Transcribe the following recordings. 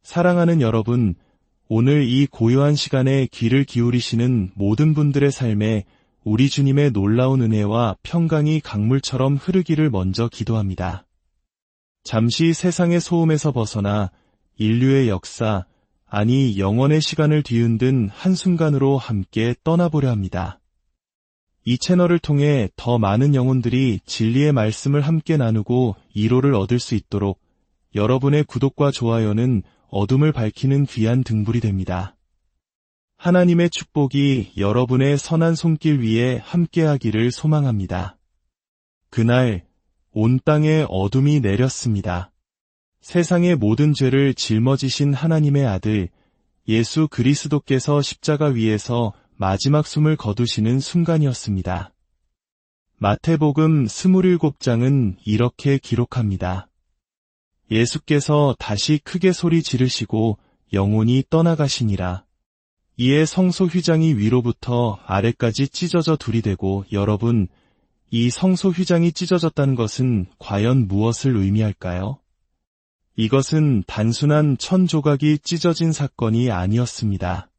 사랑하는 여러분, 오늘 이 고요한 시간에 귀를 기울이시는 모든 분들의 삶에 우리 주님의 놀라운 은혜와 평강이 강물처럼 흐르기를 먼저 기도합니다. 잠시 세상의 소음에서 벗어나 인류의 역사, 아니 영원의 시간을 뒤흔든 한순간으로 함께 떠나보려 합니다. 이 채널을 통해 더 많은 영혼들이 진리의 말씀을 함께 나누고 이로를 얻을 수 있도록 여러분의 구독과 좋아요는 어둠을 밝히는 귀한 등불이 됩니다. 하나님의 축복이 여러분의 선한 손길 위에 함께하기를 소망합니다. 그날 온 땅에 어둠이 내렸습니다. 세상의 모든 죄를 짊어지신 하나님의 아들 예수 그리스도께서 십자가 위에서 마지막 숨을 거두시는 순간이었습니다. 마태복음 27장은 이렇게 기록합니다. 예수께서 다시 크게 소리 지르시고 영혼이 떠나가시니라. 이에 성소 휘장이 위로부터 아래까지 찢어져 둘이되고 여러분, 이 성소 휘장이 찢어졌다는 것은 과연 무엇을 의미할까요? 이것은 단순한 천 조각이 찢어진 사건이 아니었습니다.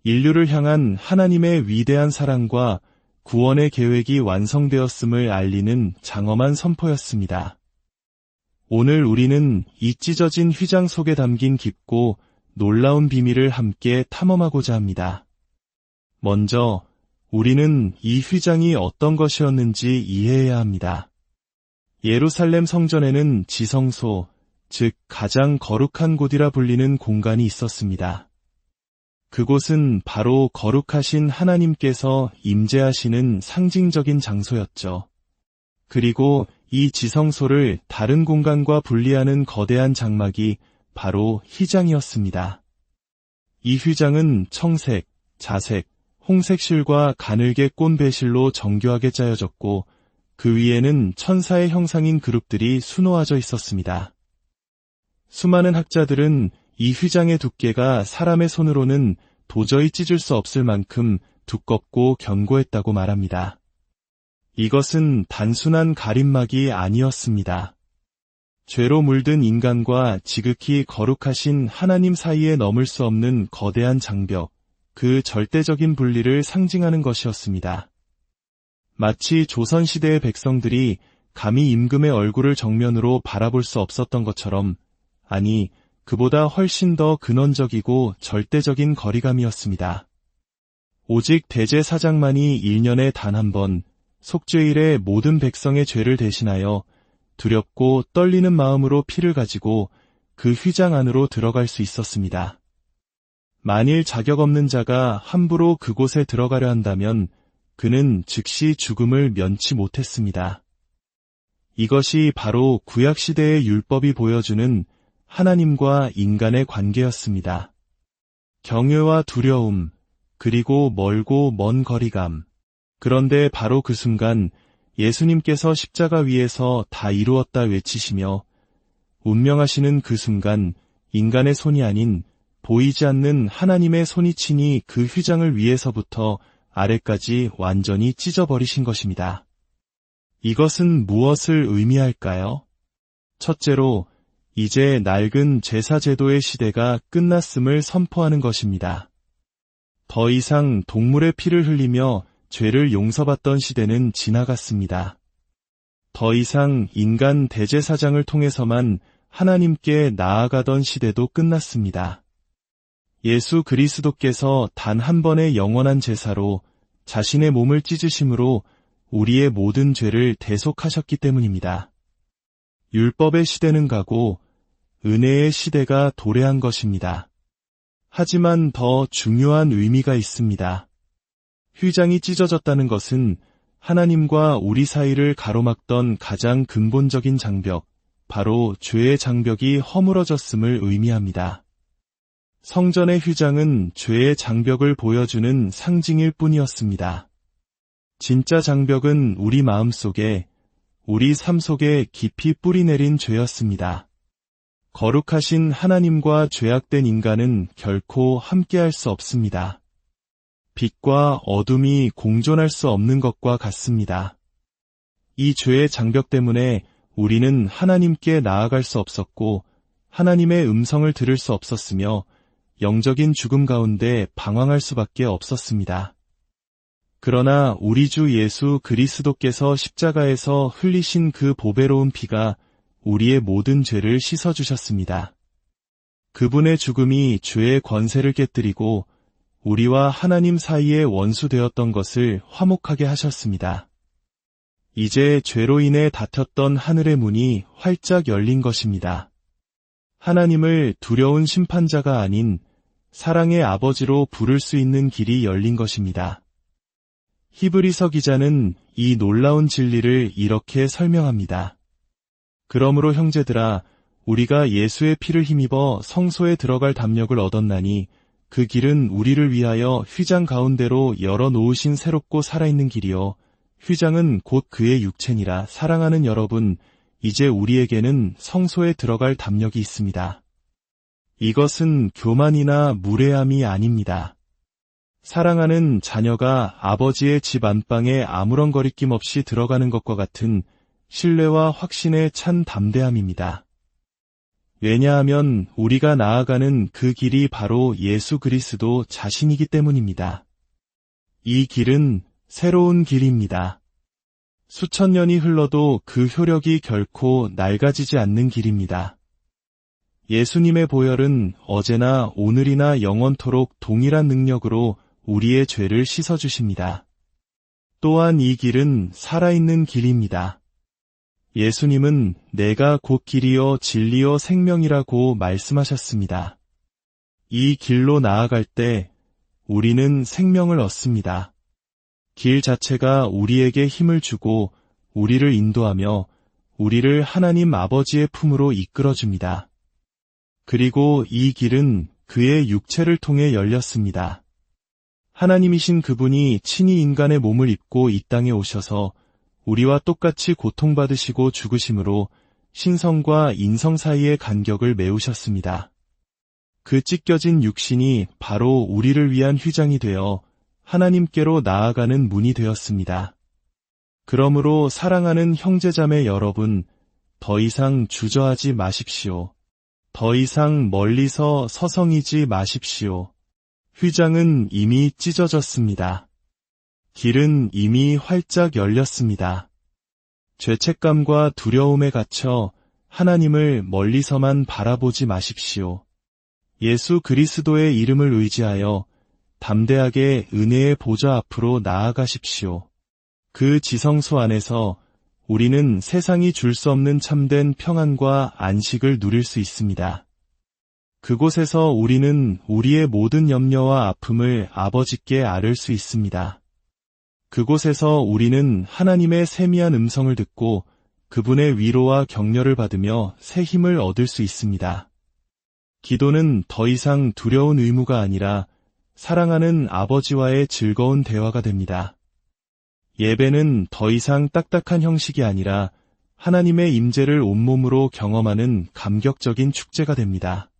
인류를 향한 하나님의 위대한 사랑과 구원의 계획이 완성되었음을 알리는 장엄한 선포였습니다. 오늘 우리는 이 찢어진 휘장 속에 담긴 깊고 놀라운 비밀을 함께 탐험하고자 합니다. 먼저 우리는 이 휘장이 어떤 것이었는지 이해해야 합니다. 예루살렘 성전에는 지성소, 즉 가장 거룩한 곳이라 불리는 공간이 있었습니다. 그곳은 바로 거룩하신 하나님께서 임재하시는 상징적인 장소였죠. 그리고 이 지성소를 다른 공간과 분리하는 거대한 장막이 바로 휘장이었습니다. 이 휘장은 청색, 자색, 홍색 실과 가늘게 꼰 배실로 정교하게 짜여졌고 그 위에는 천사의 형상인 그룹들이 수놓아져 있었습니다. 수많은 학자들은 이 휘장의 두께가 사람의 손으로는 도저히 찢을 수 없을 만큼 두껍고 견고했다고 말합니다. 이것은 단순한 가림막이 아니었습니다. 죄로 물든 인간과 지극히 거룩하신 하나님 사이에 넘을 수 없는 거대한 장벽, 그 절대적인 분리를 상징하는 것이었습니다. 마치 조선시대의 백성들이 감히 임금의 얼굴을 정면으로 바라볼 수 없었던 것처럼, 아니, 그보다 훨씬 더 근원적이고 절대적인 거리감이었습니다. 오직 대제사장만이 1년에 단 한 번, 속죄일에 모든 백성의 죄를 대신하여 두렵고 떨리는 마음으로 피를 가지고 그 휘장 안으로 들어갈 수 있었습니다. 만일 자격 없는 자가 함부로 그곳에 들어가려 한다면 그는 즉시 죽음을 면치 못했습니다. 이것이 바로 구약시대의 율법이 보여주는 하나님과 인간의 관계였습니다. 경외와 두려움, 그리고 멀고 먼 거리감. 그런데 바로 그 순간 예수님께서 십자가 위에서 다 이루었다 외치시며 운명하시는 그 순간 인간의 손이 아닌 보이지 않는 하나님의 손이 친히 그 휘장을 위에서부터 아래까지 완전히 찢어버리신 것입니다. 이것은 무엇을 의미할까요? 첫째로 이제 낡은 제사제도의 시대가 끝났음을 선포하는 것입니다. 더 이상 동물의 피를 흘리며 죄를 용서받던 시대는 지나갔습니다. 더 이상 인간 대제사장을 통해서만 하나님께 나아가던 시대도 끝났습니다. 예수 그리스도께서 단 한 번의 영원한 제사로 자신의 몸을 찢으심으로 우리의 모든 죄를 대속하셨기 때문입니다. 율법의 시대는 가고 은혜의 시대가 도래한 것입니다. 하지만 더 중요한 의미가 있습니다. 휘장이 찢어졌다는 것은 하나님과 우리 사이를 가로막던 가장 근본적인 장벽, 바로 죄의 장벽이 허물어졌음을 의미합니다. 성전의 휘장은 죄의 장벽을 보여주는 상징일 뿐이었습니다. 진짜 장벽은 우리 마음 속에, 우리 삶 속에 깊이 뿌리내린 죄였습니다. 거룩하신 하나님과 죄악된 인간은 결코 함께할 수 없습니다. 빛과 어둠이 공존할 수 없는 것과 같습니다. 이 죄의 장벽 때문에 우리는 하나님께 나아갈 수 없었고 하나님의 음성을 들을 수 없었으며 영적인 죽음 가운데 방황할 수밖에 없었습니다. 그러나 우리 주 예수 그리스도께서 십자가에서 흘리신 그 보배로운 피가 우리의 모든 죄를 씻어주셨습니다. 그분의 죽음이 죄의 권세를 깨뜨리고 우리와 하나님 사이에 원수되었던 것을 화목하게 하셨습니다. 이제 죄로 인해 닫혔던 하늘의 문이 활짝 열린 것입니다. 하나님을 두려운 심판자가 아닌 사랑의 아버지로 부를 수 있는 길이 열린 것입니다. 히브리서 기자는 이 놀라운 진리를 이렇게 설명합니다. 그러므로 형제들아, 우리가 예수의 피를 힘입어 성소에 들어갈 담력을 얻었나니 그 길은 우리를 위하여 휘장 가운데로 열어 놓으신 새롭고 살아있는 길이요. 휘장은 곧 그의 육체니라. 사랑하는 여러분, 이제 우리에게는 성소에 들어갈 담력이 있습니다. 이것은 교만이나 무례함이 아닙니다. 사랑하는 자녀가 아버지의 집 안방에 아무런 거리낌 없이 들어가는 것과 같은 신뢰와 확신에 찬 담대함입니다. 왜냐하면 우리가 나아가는 그 길이 바로 예수 그리스도 자신이기 때문입니다. 이 길은 새로운 길입니다. 수천 년이 흘러도 그 효력이 결코 낡아지지 않는 길입니다. 예수님의 보혈은 어제나 오늘이나 영원토록 동일한 능력으로 우리의 죄를 씻어주십니다. 또한 이 길은 살아있는 길입니다. 예수님은 내가 곧 길이요 진리요 생명이라고 말씀하셨습니다. 이 길로 나아갈 때 우리는 생명을 얻습니다. 길 자체가 우리에게 힘을 주고 우리를 인도하며 우리를 하나님 아버지의 품으로 이끌어줍니다. 그리고 이 길은 그의 육체를 통해 열렸습니다. 하나님이신 그분이 친히 인간의 몸을 입고 이 땅에 오셔서 우리와 똑같이 고통받으시고 죽으심으로 신성과 인성 사이의 간격을 메우셨습니다. 그 찢겨진 육신이 바로 우리를 위한 휘장이 되어 하나님께로 나아가는 문이 되었습니다. 그러므로 사랑하는 형제자매 여러분, 더 이상 주저하지 마십시오. 더 이상 멀리서 서성이지 마십시오. 휘장은 이미 찢어졌습니다. 길은 이미 활짝 열렸습니다. 죄책감과 두려움에 갇혀 하나님을 멀리서만 바라보지 마십시오. 예수 그리스도의 이름을 의지하여 담대하게 은혜의 보좌 앞으로 나아가십시오. 그 지성소 안에서 우리는 세상이 줄 수 없는 참된 평안과 안식을 누릴 수 있습니다. 그곳에서 우리는 우리의 모든 염려와 아픔을 아버지께 아뢰 수 있습니다. 그곳에서 우리는 하나님의 세미한 음성을 듣고 그분의 위로와 격려를 받으며 새 힘을 얻을 수 있습니다. 기도는 더 이상 두려운 의무가 아니라 사랑하는 아버지와의 즐거운 대화가 됩니다. 예배는 더 이상 딱딱한 형식이 아니라 하나님의 임재를 온몸으로 경험하는 감격적인 축제가 됩니다.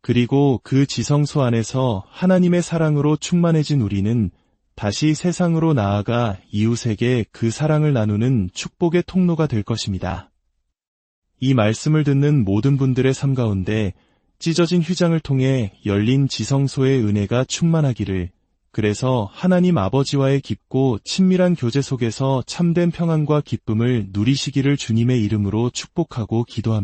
그리고 그 지성소 안에서 하나님의 사랑으로 충만해진 우리는 다시 세상으로 나아가 이웃에게 그 사랑을 나누는 축복의 통로가 될 것입니다. 이 말씀을 듣는 모든 분들의 삶 가운데 찢어진 휘장을 통해 열린 지성소의 은혜가 충만하기를, 그래서 하나님 아버지와의 깊고 친밀한 교제 속에서 참된 평안과 기쁨을 누리시기를 주님의 이름으로 축복하고 기도합니다.